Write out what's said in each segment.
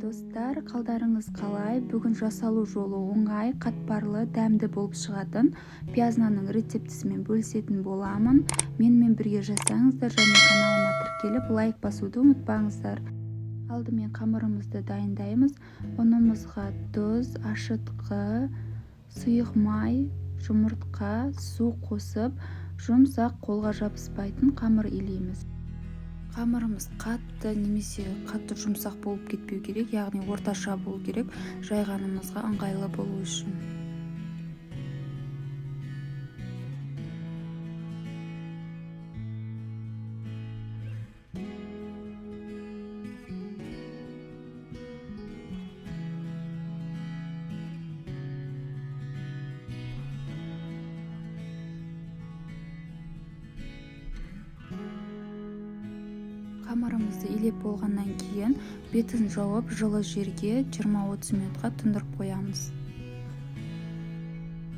достар, қалдарыңыз қалай? Бүгін жасалу жолы оңай, қатпарлы, дәмді болып шығатын пиязнаның рецептісімен бөлісетін боламын. Менімен бірге жасаңыздар және каналыма тіркеліп лайк басуды ұмытпаңыздар. Алдымен қамырымызды дайындаймыз. Ұнымызға тұз, ашытқы, сұйық май, жұмыртқа, су қосып, жұмсақ қолға жабыспайтын қамыр илейміз. Қамырымыз қатты немесе қатты жұмсақ болып кетпеу керек, яғни орташа болу керек, жайғанымызға ыңғайлы болу үшін. Қамырымызды илеп болғаннан кейін бетін жауып жылы жерге 20-30 минутқа тұндырып қоямыз.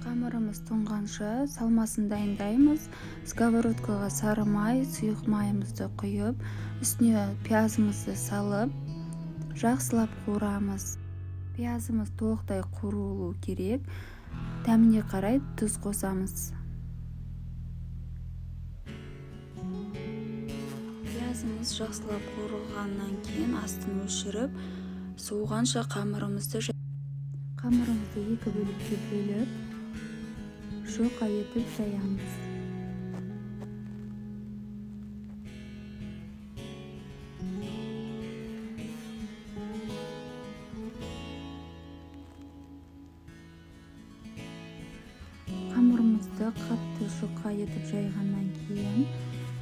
Қамырымыз тоңғанша салмасын дайындаймыз. Сковородкаға сары май, сұйық майымызды құйып, үстіне пиязымызды салып, жақсылап қуырамыз. Пиязымыз толықтай қуырылу керек. Дәміне қарай тұз қосамыз. Пиязымыз жақсылап қуырылғаннан кейін астын өшіріп, суығанша қамырымызды екі бөлікке бөліп, жұқа етіп жаямыз. Қамырымызды қатты жұқа етіп жайғаннан кейін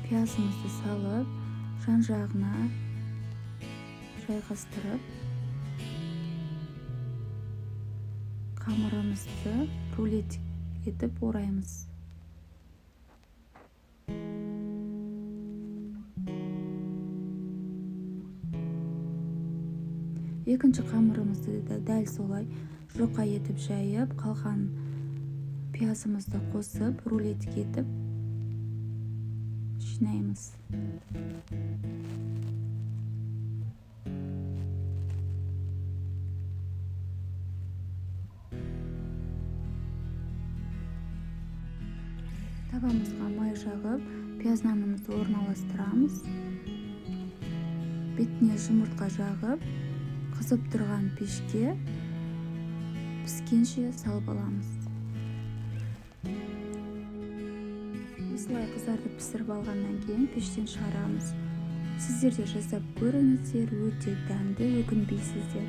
пиязымызды салып, жан-жағына жайғастырып, қамырымызды рулет етіп ораймыз. Екінші қамырымызды да дәл солай жұқа етіп жайып, қалған пиязымызды қосып, рулет етіп жинаймыз. Табамызға май жағып, пиязнанымызды орналастырамыз. Бетіне жұмыртқа жағып, қызып тұрған пешке піскенше салып аламыз. Осылай қызартып пісіріп алғаннан кейін пештен шығарамыз. Сіздер де жасап көріңіздер, өте дәмді, өкінбейсіздер.